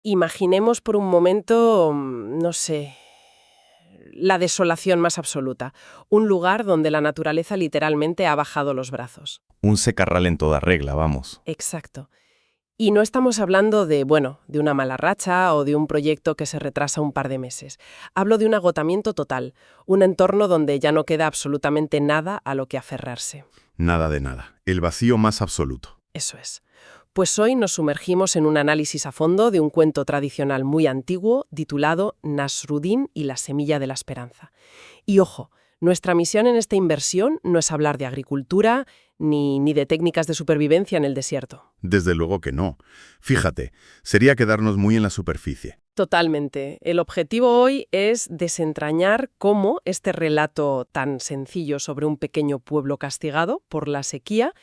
Imaginemos por un momento, no sé, la desolación más absoluta. Un lugar donde la naturaleza literalmente ha bajado los brazos. Un secarral en toda regla, vamos. Exacto. Y no estamos hablando de, bueno, de una mala racha o de un proyecto que se retrasa un par de meses. Hablo de un agotamiento total, un entorno donde ya no queda absolutamente nada a lo que aferrarse. Nada de nada. El vacío más absoluto. Eso es. Pues hoy nos sumergimos en un análisis a fondo de un cuento tradicional muy antiguo titulado Nasrudin y la semilla de la esperanza. Y ojo, nuestra misión en esta inversión no es hablar de agricultura ni de técnicas de supervivencia en el desierto. Desde luego que no. Fíjate, sería quedarnos muy en la superficie. Totalmente. El objetivo hoy es desentrañar cómo este relato tan sencillo sobre un pequeño pueblo castigado por la sequía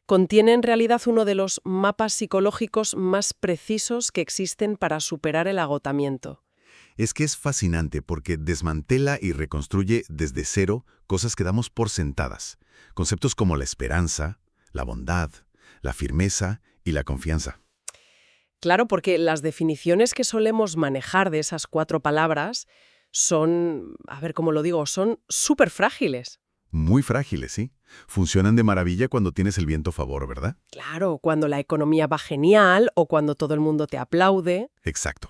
contiene en realidad uno de los mapas psicológicos más precisos que existen para superar el agotamiento. Es que es fascinante porque desmantela y reconstruye desde cero cosas que damos por sentadas. Conceptos como la esperanza, la bondad, la firmeza y la confianza. Claro, porque las definiciones que solemos manejar de esas 4 palabras son, a ver cómo lo digo, son súper frágiles. Muy frágiles, ¿sí? Funcionan de maravilla cuando tienes el viento a favor, ¿verdad? Claro, cuando la economía va genial o cuando todo el mundo te aplaude. Exacto.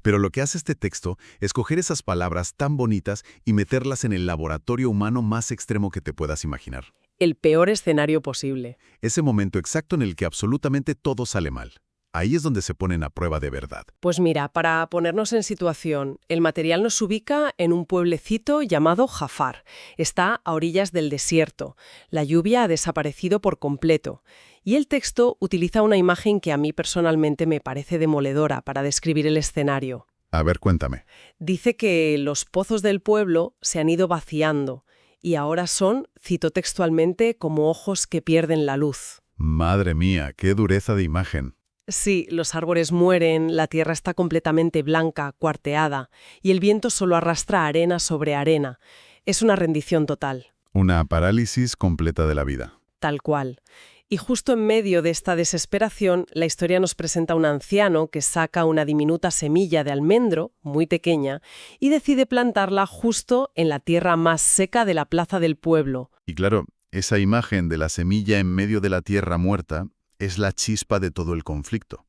Pero lo que hace este texto es coger esas palabras tan bonitas y meterlas en el laboratorio humano más extremo que te puedas imaginar. El peor escenario posible. Ese momento exacto en el que absolutamente todo sale mal. Ahí es donde se ponen a prueba de verdad. Pues mira, para ponernos en situación, el material nos ubica en un pueblecito llamado Jafar. Está a orillas del desierto. La lluvia ha desaparecido por completo. Y el texto utiliza una imagen que a mí personalmente me parece demoledora para describir el escenario. A ver, cuéntame. Dice que los pozos del pueblo se han ido vaciando y ahora son, cito textualmente, como ojos que pierden la luz. Madre mía, qué dureza de imagen. Sí, los árboles mueren, la tierra está completamente blanca, cuarteada, y el viento solo arrastra arena sobre arena. Es una rendición total. Una parálisis completa de la vida. Tal cual. Y justo en medio de esta desesperación, la historia nos presenta a un anciano que saca una diminuta semilla de almendro, muy pequeña, y decide plantarla justo en la tierra más seca de la plaza del pueblo. Y claro, esa imagen de la semilla en medio de la tierra muerta es la chispa de todo el conflicto.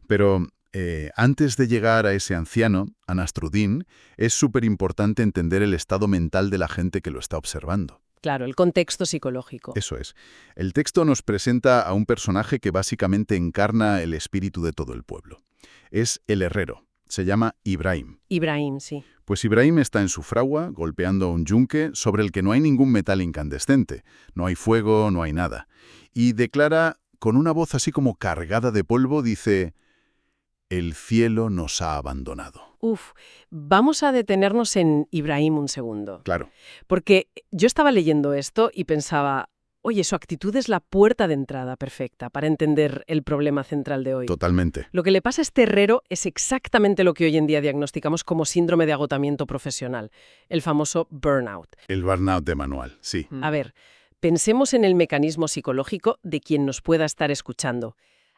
Pero antes de llegar a ese anciano, a Nasrudin, es súper importante entender el estado mental de la gente que lo está observando. Claro, el contexto psicológico. Eso es. El texto nos presenta a un personaje que básicamente encarna el espíritu de todo el pueblo. Es el herrero. Se llama Ibrahim. Ibrahim, sí. Pues Ibrahim está en su fragua, golpeando un yunque sobre el que no hay ningún metal incandescente. No hay fuego, no hay nada. Y declara, con una voz así como cargada de polvo, dice: «El cielo nos ha abandonado». Vamos a detenernos en Ibrahim un segundo. Claro. Porque yo estaba leyendo esto y pensaba, oye, su actitud es la puerta de entrada perfecta para entender el problema central de hoy. Totalmente. Lo que le pasa a este herrero es exactamente lo que hoy en día diagnosticamos como síndrome de agotamiento profesional, el famoso burnout. El burnout de manual, sí. A ver, pensemos en el mecanismo psicológico de quien nos pueda estar escuchando.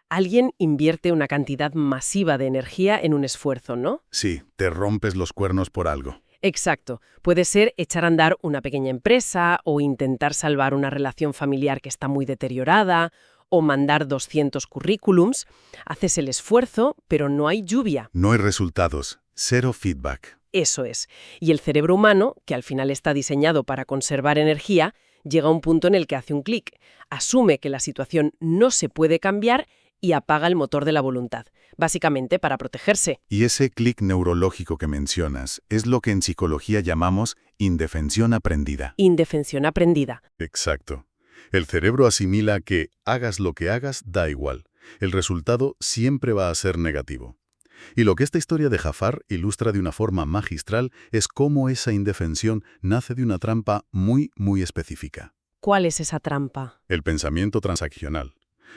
Alguien invierte una cantidad masiva de energía en un esfuerzo, ¿no? Sí, te rompes los cuernos por algo. Exacto. Puede ser echar a andar una pequeña empresa o intentar salvar una relación familiar que está muy deteriorada o mandar 200 currículums. Haces el esfuerzo, pero no hay lluvia. No hay resultados, cero feedback. Eso es. Y el cerebro humano, que al final está diseñado para conservar energía, llega a un punto en el que hace un clic. Asume que la situación no se puede cambiar y apaga el motor de la voluntad, básicamente para protegerse. Y ese clic neurológico que mencionas es lo que en psicología llamamos indefensión aprendida. Indefensión aprendida. Exacto. El cerebro asimila que hagas lo que hagas, da igual. El resultado siempre va a ser negativo. Y lo que esta historia de Jafar ilustra de una forma magistral es cómo esa indefensión nace de una trampa muy, muy específica. ¿Cuál es esa trampa? El pensamiento transaccional.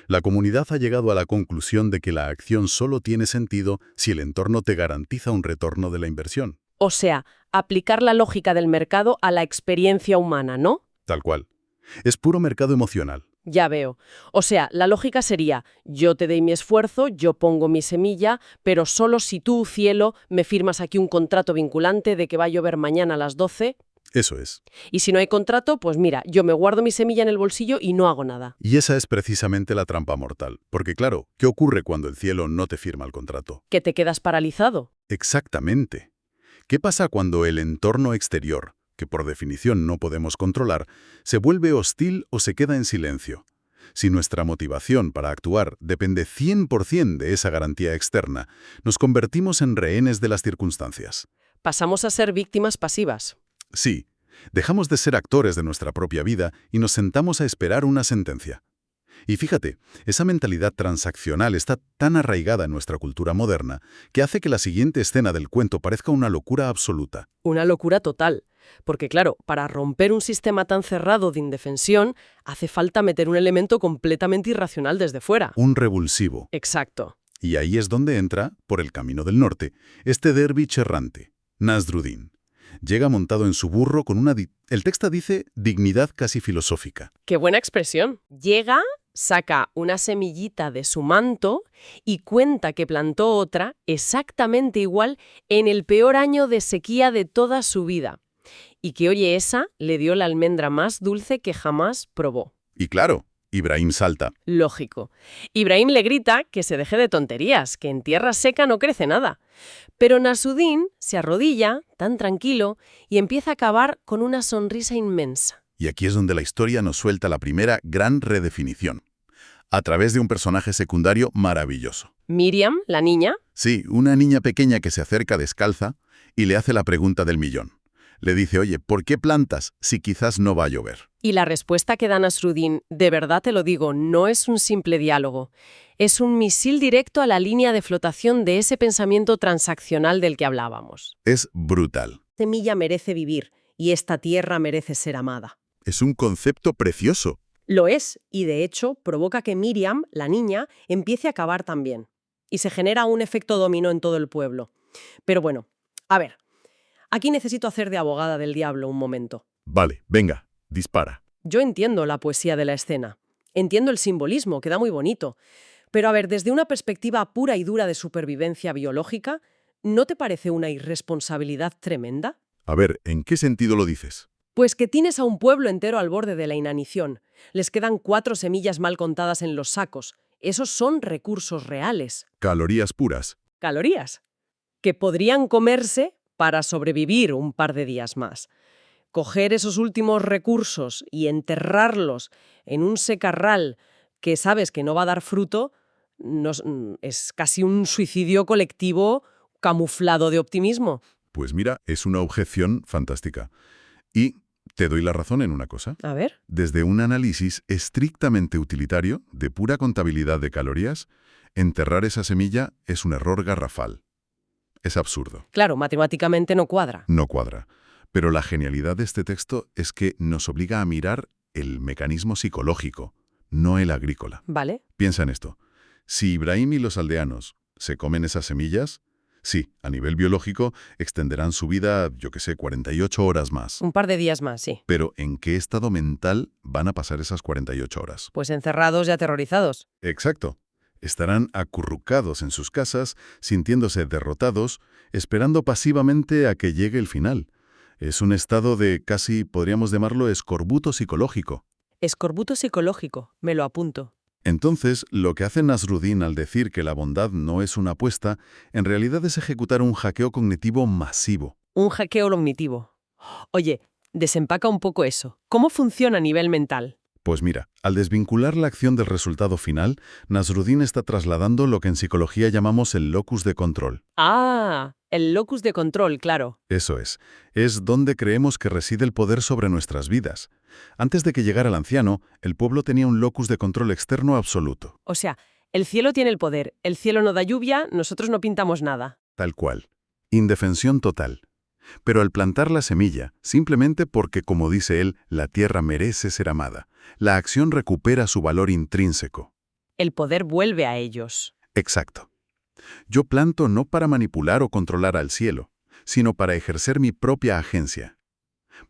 La comunidad ha llegado a la conclusión de que la acción solo tiene sentido si el entorno te garantiza un retorno de la inversión. O sea, aplicar la lógica del mercado a la experiencia humana, ¿no? Tal cual. Es puro mercado emocional. Ya veo. O sea, la lógica sería, yo te doy mi esfuerzo, yo pongo mi semilla, pero solo si tú, cielo, me firmas aquí un contrato vinculante de que va a llover mañana a las 12. Eso es. Y si no hay contrato, pues mira, yo me guardo mi semilla en el bolsillo y no hago nada. Y esa es precisamente la trampa mortal. Porque claro, ¿qué ocurre cuando el cielo no te firma el contrato? ¿Que te quedas paralizado? Exactamente. ¿Qué pasa cuando el entorno exterior, que por definición no podemos controlar, se vuelve hostil o se queda en silencio? Si nuestra motivación para actuar depende 100% de esa garantía externa, nos convertimos en rehenes de las circunstancias. Pasamos a ser víctimas pasivas. Sí, dejamos de ser actores de nuestra propia vida y nos sentamos a esperar una sentencia. Y fíjate, esa mentalidad transaccional está tan arraigada en nuestra cultura moderna que hace que la siguiente escena del cuento parezca una locura absoluta. Una locura total. Porque claro, para romper un sistema tan cerrado de indefensión, hace falta meter un elemento completamente irracional desde fuera. Un revulsivo. Exacto. Y ahí es donde entra, por el camino del norte, este derviche errante, Nasruddin. Llega montado en su burro con el texto dice dignidad casi filosófica. ¡Qué buena expresión! Llega, saca una semillita de su manto y cuenta que plantó otra exactamente igual en el peor año de sequía de toda su vida. Y que, oye, esa le dio la almendra más dulce que jamás probó. Y claro, Ibrahim salta. Lógico. Ibrahim le grita que se deje de tonterías, que en tierra seca no crece nada. Pero Nasruddin se arrodilla, tan tranquilo, y empieza a cavar con una sonrisa inmensa. Y aquí es donde la historia nos suelta la primera gran redefinición, a través de un personaje secundario maravilloso. Miriam, la niña. Sí, una niña pequeña que se acerca descalza y le hace la pregunta del millón. Le dice, oye, ¿por qué plantas si quizás no va a llover? Y la respuesta que da Nasruddin, de verdad te lo digo, no es un simple diálogo. Es un misil directo a la línea de flotación de ese pensamiento transaccional del que hablábamos. Es brutal. Semilla merece vivir y esta tierra merece ser amada. Es un concepto precioso. Lo es, y de hecho provoca que Miriam, la niña, empiece a cavar también. Y se genera un efecto dominó en todo el pueblo. Pero bueno, a ver, aquí necesito hacer de abogada del diablo un momento. Vale, venga, dispara. Yo entiendo la poesía de la escena. Entiendo el simbolismo, queda muy bonito. Pero a ver, desde una perspectiva pura y dura de supervivencia biológica, ¿no te parece una irresponsabilidad tremenda? A ver, ¿en qué sentido lo dices? Pues que tienes a un pueblo entero al borde de la inanición. Les quedan 4 semillas mal contadas en los sacos. Esos son recursos reales. Calorías puras. Calorías. Que podrían comerse para sobrevivir un par de días más. Coger esos últimos recursos y enterrarlos en un secarral que sabes que no va a dar fruto, es casi un suicidio colectivo camuflado de optimismo. Pues mira, es una objeción fantástica. Y te doy la razón en una cosa. A ver. Desde un análisis estrictamente utilitario, de pura contabilidad de calorías, enterrar esa semilla es un error garrafal. Es absurdo. Claro, matemáticamente no cuadra. No cuadra. Pero la genialidad de este texto es que nos obliga a mirar el mecanismo psicológico, no el agrícola. ¿Vale? Piensa en esto. Si Ibrahim y los aldeanos se comen esas semillas, sí, a nivel biológico extenderán su vida, 48 horas más. Un par de días más, sí. Pero ¿en qué estado mental van a pasar esas 48 horas? Pues encerrados y aterrorizados. Exacto. Estarán acurrucados en sus casas, sintiéndose derrotados, esperando pasivamente a que llegue el final. Es un estado de casi, podríamos llamarlo, escorbuto psicológico. Escorbuto psicológico, me lo apunto. Entonces, lo que hace Nasruddin al decir que la bondad no es una apuesta, en realidad es ejecutar un hackeo cognitivo masivo. Un hackeo cognitivo. Oye, desempaca un poco eso. ¿Cómo funciona a nivel mental? Pues mira, al desvincular la acción del resultado final, Nasruddin está trasladando lo que en psicología llamamos el locus de control. Ah, el locus de control, claro. Eso es donde creemos que reside el poder sobre nuestras vidas. Antes de que llegara el anciano, el pueblo tenía un locus de control externo absoluto. O sea, el cielo tiene el poder, el cielo no da lluvia, nosotros no pintamos nada. Tal cual. Indefensión total. Pero al plantar la semilla, simplemente porque, como dice él, la tierra merece ser amada, la acción recupera su valor intrínseco. El poder vuelve a ellos. Exacto. Yo planto no para manipular o controlar al cielo, sino para ejercer mi propia agencia,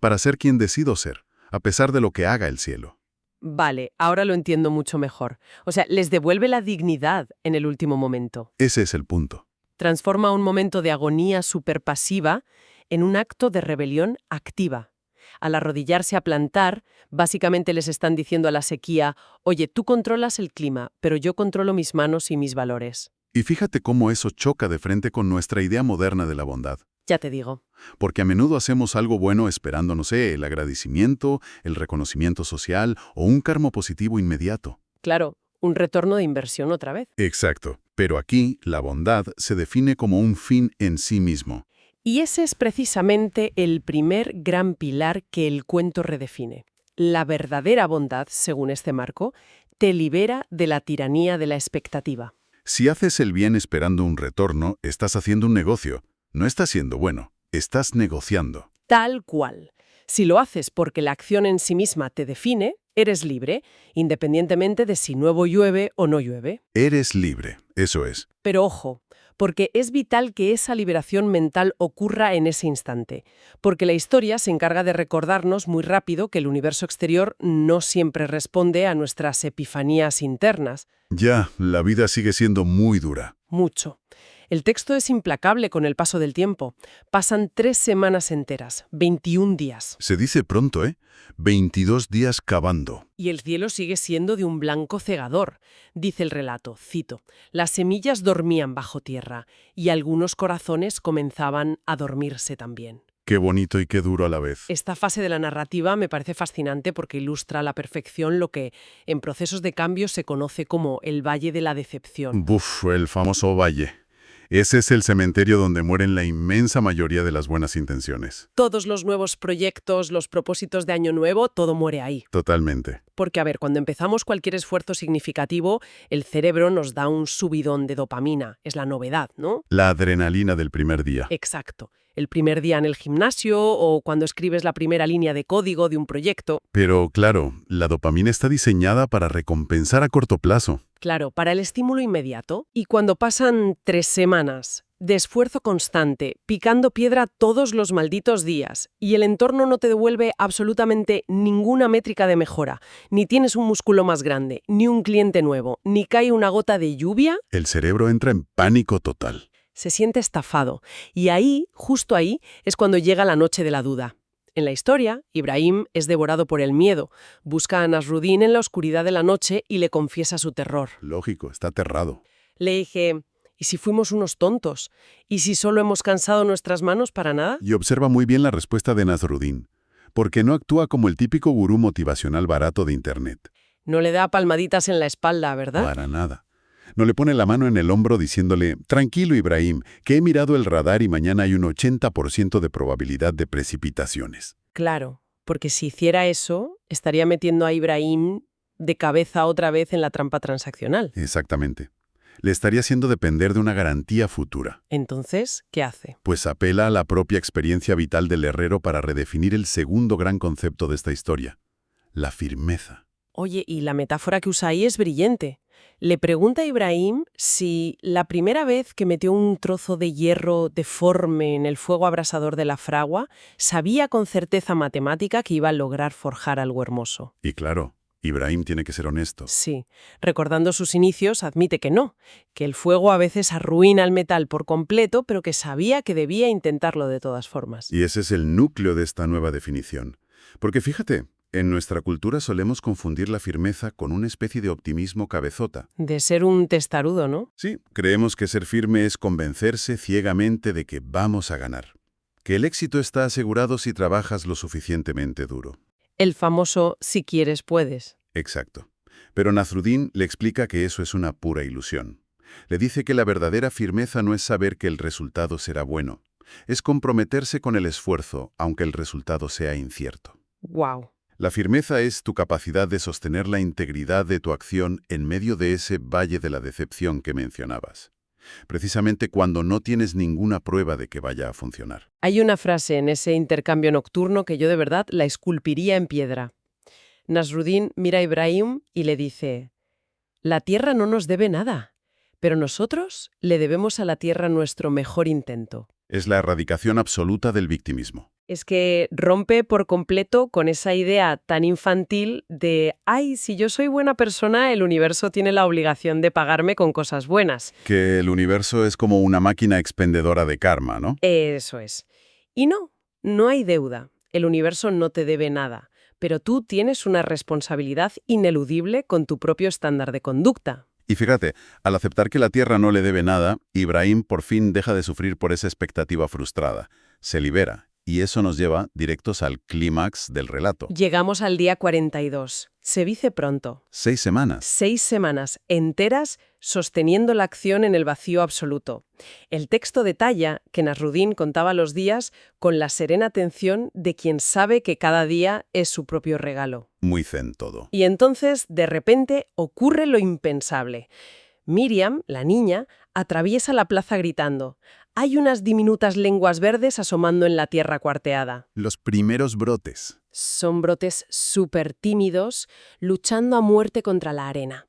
para ser quien decido ser, a pesar de lo que haga el cielo. Vale, ahora lo entiendo mucho mejor. O sea, les devuelve la dignidad en el último momento. Ese es el punto. Transforma un momento de agonía superpasiva en un acto de rebelión activa. Al arrodillarse a plantar, básicamente les están diciendo a la sequía, oye, tú controlas el clima, pero yo controlo mis manos y mis valores. Y fíjate cómo eso choca de frente con nuestra idea moderna de la bondad. Ya te digo. Porque a menudo hacemos algo bueno esperando, no sé, el agradecimiento, el reconocimiento social o un karma positivo inmediato. Claro, un retorno de inversión otra vez. Exacto. Pero aquí, la bondad se define como un fin en sí mismo. Y ese es precisamente el primer gran pilar que el cuento redefine. La verdadera bondad, según este marco, te libera de la tiranía de la expectativa. Si haces el bien esperando un retorno, estás haciendo un negocio. No estás siendo bueno, estás negociando. Tal cual. Si lo haces porque la acción en sí misma te define, eres libre, independientemente de si nuevo llueve o no llueve. Eres libre, eso es. Pero ojo, porque es vital que esa liberación mental ocurra en ese instante, porque la historia se encarga de recordarnos muy rápido que el universo exterior no siempre responde a nuestras epifanías internas. Ya, la vida sigue siendo muy dura. Mucho. El texto es implacable con el paso del tiempo. Pasan 3 semanas enteras, 21 días. Se dice pronto, ¿eh? 22 días cavando. Y el cielo sigue siendo de un blanco cegador. Dice el relato, cito, las semillas dormían bajo tierra y algunos corazones comenzaban a dormirse también. Qué bonito y qué duro a la vez. Esta fase de la narrativa me parece fascinante porque ilustra a la perfección lo que en procesos de cambio se conoce como el Valle de la Decepción. Buf, el famoso valle. Ese es el cementerio donde mueren la inmensa mayoría de las buenas intenciones. Todos los nuevos proyectos, los propósitos de Año Nuevo, todo muere ahí. Totalmente. Porque, a ver, cuando empezamos cualquier esfuerzo significativo, el cerebro nos da un subidón de dopamina. Es la novedad, ¿no? La adrenalina del primer día. Exacto. El primer día en el gimnasio o cuando escribes la primera línea de código de un proyecto. Pero, claro, la dopamina está diseñada para recompensar a corto plazo. Claro, para el estímulo inmediato. Y cuando pasan 3 semanas de esfuerzo constante, picando piedra todos los malditos días, y el entorno no te devuelve absolutamente ninguna métrica de mejora, ni tienes un músculo más grande, ni un cliente nuevo, ni cae una gota de lluvia, El cerebro entra en pánico total. se siente estafado. Y ahí, justo ahí, es cuando llega la noche de la duda. En la historia, Ibrahim es devorado por el miedo, busca a Nasruddin en la oscuridad de la noche y le confiesa su terror. Lógico, está aterrado. Le dije, ¿y si fuimos unos tontos? ¿Y si solo hemos cansado nuestras manos para nada? Y observa muy bien la respuesta de Nasruddin, porque no actúa como el típico gurú motivacional barato de Internet. No le da palmaditas en la espalda, ¿verdad? Para nada. No le pone la mano en el hombro diciéndole, tranquilo Ibrahim, que he mirado el radar y mañana hay un 80% de probabilidad de precipitaciones. Claro, porque si hiciera eso, estaría metiendo a Ibrahim de cabeza otra vez en la trampa transaccional. Exactamente. Le estaría haciendo depender de una garantía futura. Entonces, ¿qué hace? Pues apela a la propia experiencia vital del herrero para redefinir el segundo gran concepto de esta historia, la firmeza. Oye, y la metáfora que usa ahí es brillante. Le pregunta a Ibrahim si la primera vez que metió un trozo de hierro deforme en el fuego abrasador de la fragua, sabía con certeza matemática que iba a lograr forjar algo hermoso. Y claro, Ibrahim tiene que ser honesto. Sí, recordando sus inicios, admite que no, que el fuego a veces arruina el metal por completo, pero que sabía que debía intentarlo de todas formas. Y ese es el núcleo de esta nueva definición. Porque fíjate, en nuestra cultura solemos confundir la firmeza con una especie de optimismo cabezota. De ser un testarudo, ¿no? Sí, creemos que ser firme es convencerse ciegamente de que vamos a ganar. Que el éxito está asegurado si trabajas lo suficientemente duro. El famoso si quieres puedes. Exacto. Pero Nasruddin le explica que eso es una pura ilusión. Le dice que la verdadera firmeza no es saber que el resultado será bueno. Es comprometerse con el esfuerzo, aunque el resultado sea incierto. ¡Wow! La firmeza es tu capacidad de sostener la integridad de tu acción en medio de ese valle de la decepción que mencionabas. Precisamente cuando no tienes ninguna prueba de que vaya a funcionar. Hay una frase en ese intercambio nocturno que yo de verdad la esculpiría en piedra. Nasruddin mira a Ibrahim y le dice, la tierra no nos debe nada, pero nosotros le debemos a la tierra nuestro mejor intento. Es la erradicación absoluta del victimismo. Es que rompe por completo con esa idea tan infantil de, ay, si yo soy buena persona, el universo tiene la obligación de pagarme con cosas buenas. Que el universo es como una máquina expendedora de karma, ¿no? Eso es. Y no, no hay deuda. El universo no te debe nada, pero tú tienes una responsabilidad ineludible con tu propio estándar de conducta. Y fíjate, al aceptar que la Tierra no le debe nada, Ibrahim por fin deja de sufrir por esa expectativa frustrada. Se libera. Y eso nos lleva directos al clímax del relato. Llegamos al día 42. Se dice pronto. 6 semanas. 6 semanas enteras sosteniendo la acción en el vacío absoluto. El texto detalla que Nasruddin contaba los días con la serena atención de quien sabe que cada día es su propio regalo. Muy zen todo. Y entonces, de repente, ocurre lo impensable. Miriam, la niña, atraviesa la plaza gritando: «Hay unas diminutas lenguas verdes asomando en la tierra cuarteada». Los primeros brotes. Son brotes súper tímidos, luchando a muerte contra la arena.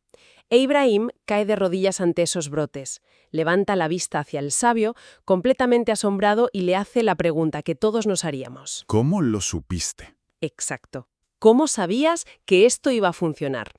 E Ibrahim cae de rodillas ante esos brotes, levanta la vista hacia el sabio, completamente asombrado, y le hace la pregunta que todos nos haríamos. ¿Cómo lo supiste? Exacto. ¿Cómo sabías que esto iba a funcionar?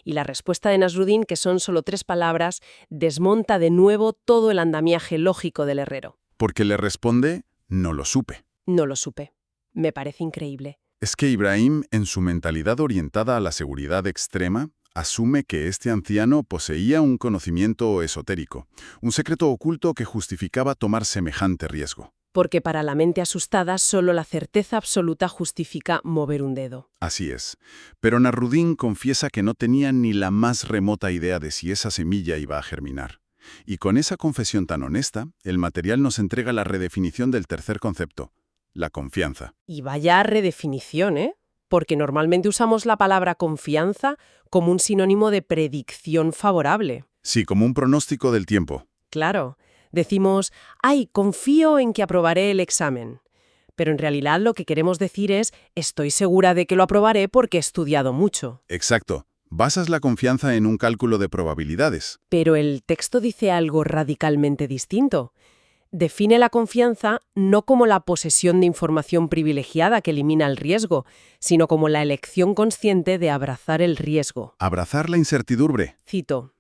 Y la respuesta de Nasruddin, que son solo 3 palabras, desmonta de nuevo todo el andamiaje lógico del herrero. Porque le responde, no lo supe. No lo supe. Me parece increíble. Es que Ibrahim, en su mentalidad orientada a la seguridad extrema, asume que este anciano poseía un conocimiento esotérico, un secreto oculto que justificaba tomar semejante riesgo. Porque para la mente asustada solo la certeza absoluta justifica mover un dedo. Así es. Pero Nasruddin confiesa que no tenía ni la más remota idea de si esa semilla iba a germinar. Y con esa confesión tan honesta, el material nos entrega la redefinición del tercer concepto, la confianza. Y vaya redefinición, ¿eh? Porque normalmente usamos la palabra confianza como un sinónimo de predicción favorable. Sí, como un pronóstico del tiempo. Claro. Decimos, ay, confío en que aprobaré el examen. Pero en realidad lo que queremos decir es, estoy segura de que lo aprobaré porque he estudiado mucho. Exacto. Basas la confianza en un cálculo de probabilidades. Pero el texto dice algo radicalmente distinto. Define la confianza no como la posesión de información privilegiada que elimina el riesgo, sino como la elección consciente de abrazar el riesgo. Abrazar la incertidumbre. Cito: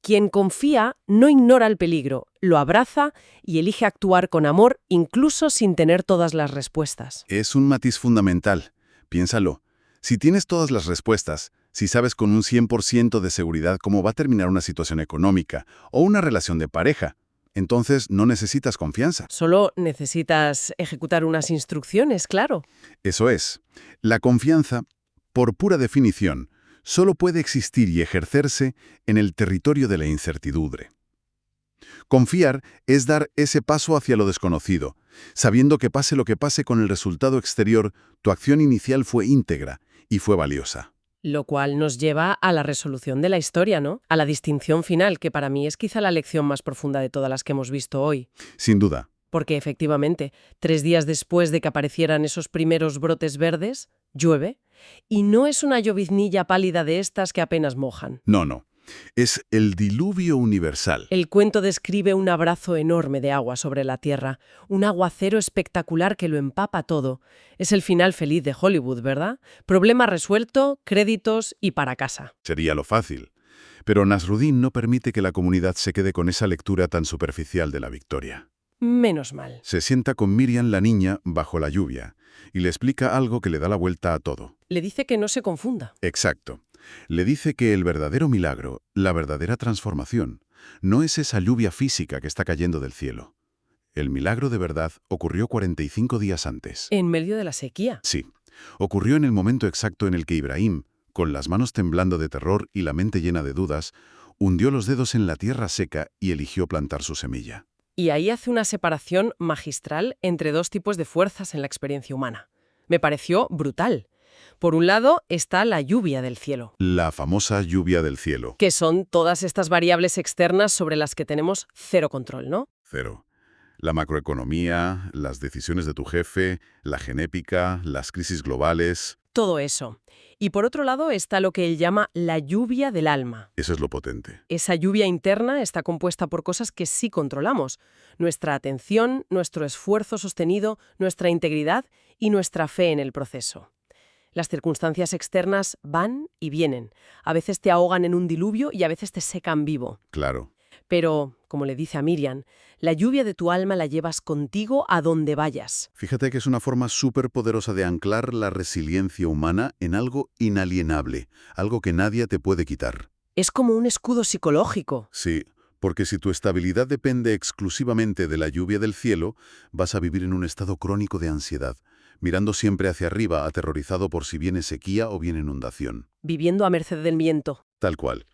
«Quien confía no ignora el peligro, lo abraza y elige actuar con amor incluso sin tener todas las respuestas». Es un matiz fundamental. Piénsalo. Si tienes todas las respuestas, si sabes con un 100% de seguridad cómo va a terminar una situación económica o una relación de pareja, entonces no necesitas confianza. Solo necesitas ejecutar unas instrucciones, claro. Eso es. La confianza, por pura definición, solo puede existir y ejercerse en el territorio de la incertidumbre. Confiar es dar ese paso hacia lo desconocido, sabiendo que pase lo que pase con el resultado exterior, tu acción inicial fue íntegra y fue valiosa. Lo cual nos lleva a la resolución de la historia, ¿no? A la distinción final, que para mí es quizá la lección más profunda de todas las que hemos visto hoy. Sin duda. Porque efectivamente, 3 días después de que aparecieran esos primeros brotes verdes, llueve, y no es una lloviznilla pálida de estas que apenas mojan. No. Es el diluvio universal. El cuento describe un abrazo enorme de agua sobre la tierra, un aguacero espectacular que lo empapa todo. Es el final feliz de Hollywood, ¿verdad? Problema resuelto, créditos y para casa. Sería lo fácil. Pero Nasruddin no permite que la comunidad se quede con esa lectura tan superficial de la victoria. Menos mal. Se sienta con Miriam, la niña, bajo la lluvia, y le explica algo que le da la vuelta a todo. Le dice que no se confunda. Exacto. Le dice que el verdadero milagro, la verdadera transformación, no es esa lluvia física que está cayendo del cielo. El milagro de verdad ocurrió 45 días antes. En medio de la sequía. Sí. Ocurrió en el momento exacto en el que Ibrahim, con las manos temblando de terror y la mente llena de dudas, hundió los dedos en la tierra seca y eligió plantar su semilla. Y ahí hace una separación magistral entre 2 tipos de fuerzas en la experiencia humana. Me pareció brutal. Por un lado está la lluvia del cielo. La famosa lluvia del cielo. Que son todas estas variables externas sobre las que tenemos cero control, ¿no? Cero. La macroeconomía, las decisiones de tu jefe, la genética, las crisis globales. Todo eso. Y por otro lado está lo que él llama la lluvia del alma. Eso es lo potente. Esa lluvia interna está compuesta por cosas que sí controlamos. Nuestra atención, nuestro esfuerzo sostenido, nuestra integridad y nuestra fe en el proceso. Las circunstancias externas van y vienen. A veces te ahogan en un diluvio y a veces te secan vivo. Claro. Pero, como le dice a Miriam, la lluvia de tu alma la llevas contigo a donde vayas. Fíjate que es una forma súper poderosa de anclar la resiliencia humana en algo inalienable, algo que nadie te puede quitar. Es como un escudo psicológico. Sí, porque si tu estabilidad depende exclusivamente de la lluvia del cielo, vas a vivir en un estado crónico de ansiedad, mirando siempre hacia arriba, aterrorizado por si viene sequía o viene inundación. Viviendo a merced del viento. Tal cual.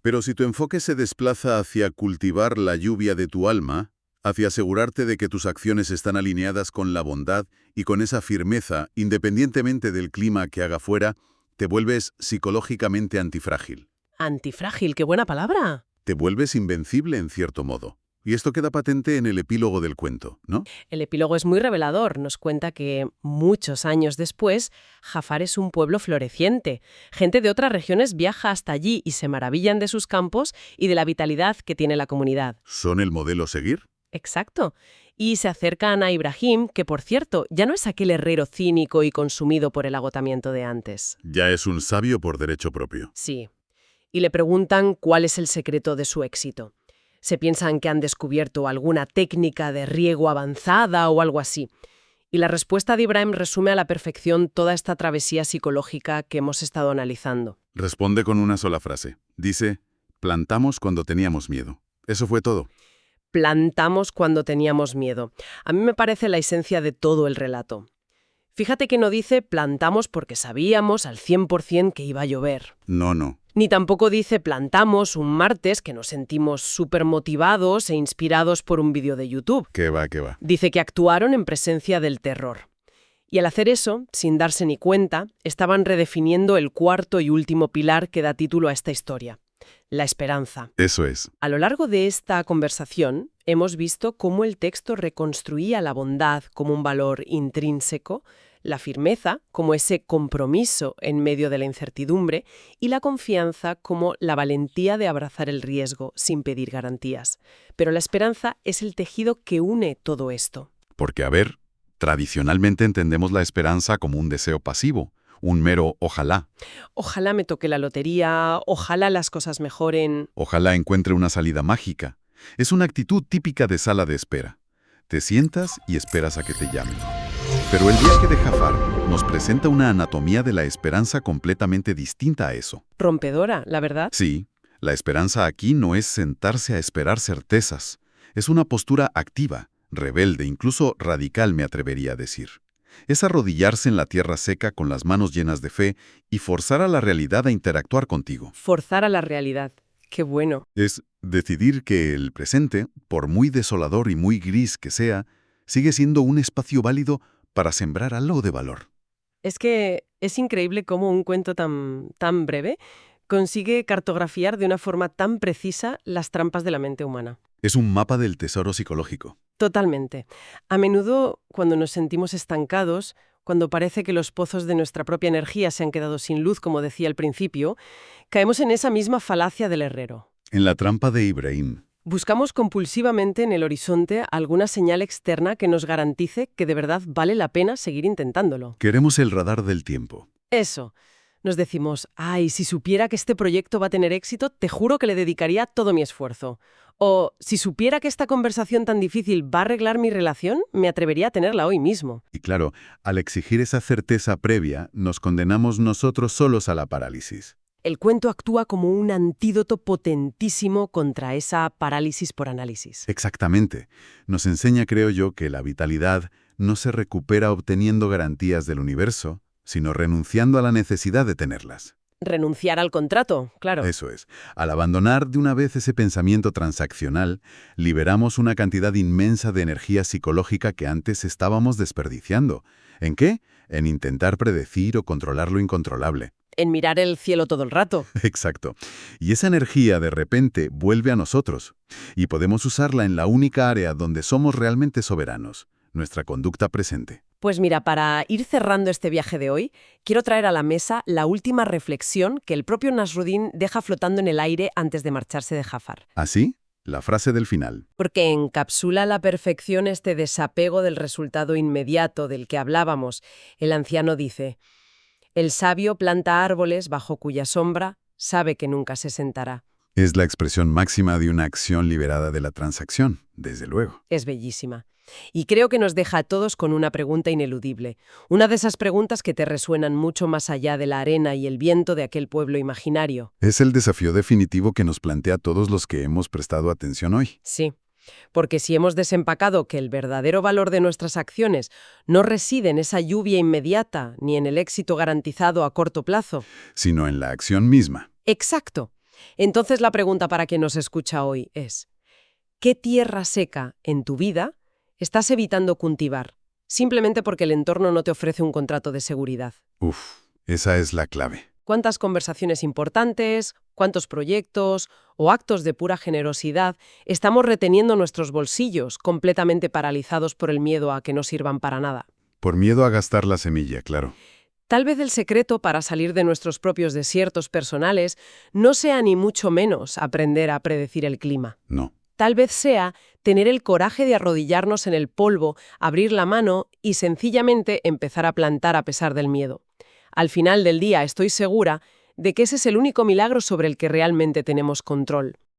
Pero si tu enfoque se desplaza hacia cultivar la lluvia de tu alma, hacia asegurarte de que tus acciones están alineadas con la bondad y con esa firmeza, independientemente del clima que haga fuera, te vuelves psicológicamente antifrágil. Antifrágil, qué buena palabra. Te vuelves invencible en cierto modo. Y esto queda patente en el epílogo del cuento, ¿no? El epílogo es muy revelador. Nos cuenta que muchos años después, Jafar es un pueblo floreciente. Gente de otras regiones viaja hasta allí y se maravillan de sus campos y de la vitalidad que tiene la comunidad. ¿Son el modelo a seguir? Exacto. Y se acercan a Ibrahim, que por cierto, ya no es aquel herrero cínico y consumido por el agotamiento de antes. Ya es un sabio por derecho propio. Sí. Y le preguntan cuál es el secreto de su éxito. Se piensan que han descubierto alguna técnica de riego avanzada o algo así. Y la respuesta de Ibrahim resume a la perfección toda esta travesía psicológica que hemos estado analizando. Responde con una sola frase. Dice, plantamos cuando teníamos miedo. Eso fue todo. Plantamos cuando teníamos miedo. A mí me parece la esencia de todo el relato. Fíjate que no dice plantamos porque sabíamos al 100% que iba a llover. No. Ni tampoco dice plantamos un martes que nos sentimos súper motivados e inspirados por un vídeo de YouTube. ¿Qué va? Dice que actuaron en presencia del terror. Y al hacer eso, sin darse ni cuenta, estaban redefiniendo el cuarto y último pilar que da título a esta historia: la esperanza. Eso es. A lo largo de esta conversación, hemos visto cómo el texto reconstruía la bondad como un valor intrínseco, la firmeza como ese compromiso en medio de la incertidumbre y la confianza como la valentía de abrazar el riesgo sin pedir garantías. Pero la esperanza es el tejido que une todo esto. Porque, a ver, tradicionalmente entendemos la esperanza como un deseo pasivo, un mero ojalá. Ojalá me toque la lotería, ojalá las cosas mejoren. Ojalá encuentre una salida mágica. Es una actitud típica de sala de espera. Te sientas y esperas a que te llamen. Pero el viaje de Jafar nos presenta una anatomía de la esperanza completamente distinta a eso. Rompedora, la verdad. Sí, la esperanza aquí no es sentarse a esperar certezas. Es una postura activa, rebelde, incluso radical, me atrevería a decir. Es arrodillarse en la tierra seca con las manos llenas de fe y forzar a la realidad a interactuar contigo. Forzar a la realidad. Qué bueno. Es decidir que el presente, por muy desolador y muy gris que sea, sigue siendo un espacio válido para sembrar algo de valor. Es que es increíble cómo un cuento tan breve consigue cartografiar de una forma tan precisa las trampas de la mente humana. Es un mapa del tesoro psicológico. Totalmente. A menudo, cuando nos sentimos estancados, cuando parece que los pozos de nuestra propia energía se han quedado sin luz, como decía al principio, caemos en esa misma falacia del herrero. En la trampa de Ibrahim. Buscamos compulsivamente en el horizonte alguna señal externa que nos garantice que de verdad vale la pena seguir intentándolo. Queremos el radar del tiempo. Eso. Nos decimos, ay, si supiera que este proyecto va a tener éxito, te juro que le dedicaría todo mi esfuerzo. O, si supiera que esta conversación tan difícil va a arreglar mi relación, me atrevería a tenerla hoy mismo. Y claro, al exigir esa certeza previa, nos condenamos nosotros solos a la parálisis. El cuento actúa como un antídoto potentísimo contra esa parálisis por análisis. Exactamente. Nos enseña, creo yo, que la vitalidad no se recupera obteniendo garantías del universo, sino renunciando a la necesidad de tenerlas. Renunciar al contrato, claro. Eso es. Al abandonar de una vez ese pensamiento transaccional, liberamos una cantidad inmensa de energía psicológica que antes estábamos desperdiciando. ¿En qué? En intentar predecir o controlar lo incontrolable. en mirar el cielo todo el rato. Exacto. Y esa energía de repente vuelve a nosotros. Y podemos usarla en la única área donde somos realmente soberanos, nuestra conducta presente. Pues mira, para ir cerrando este viaje de hoy, quiero traer a la mesa la última reflexión que el propio Nasruddin deja flotando en el aire antes de marcharse de Jafar. ¿Así? La frase del final. Porque encapsula a la perfección este desapego del resultado inmediato del que hablábamos. El anciano dice: el sabio planta árboles bajo cuya sombra sabe que nunca se sentará. Es la expresión máxima de una acción liberada de la transacción, desde luego. Es bellísima. Y creo que nos deja a todos con una pregunta ineludible. Una de esas preguntas que te resuenan mucho más allá de la arena y el viento de aquel pueblo imaginario. Es el desafío definitivo que nos plantea a todos los que hemos prestado atención hoy. Sí, porque si hemos desempacado que el verdadero valor de nuestras acciones no reside en esa lluvia inmediata ni en el éxito garantizado a corto plazo. Sino en la acción misma. Exacto. Entonces la pregunta para quien nos escucha hoy es: ¿qué tierra seca en tu vida estás evitando cultivar, simplemente porque el entorno no te ofrece un contrato de seguridad? Esa es la clave. ¿Cuántas conversaciones importantes, cuántos proyectos o actos de pura generosidad estamos reteniendo en nuestros bolsillos, completamente paralizados por el miedo a que no sirvan para nada? Por miedo a gastar la semilla, claro. Tal vez el secreto para salir de nuestros propios desiertos personales no sea ni mucho menos aprender a predecir el clima. No. Tal vez sea tener el coraje de arrodillarnos en el polvo, abrir la mano y sencillamente empezar a plantar a pesar del miedo. Al final del día estoy segura de que ese es el único milagro sobre el que realmente tenemos control.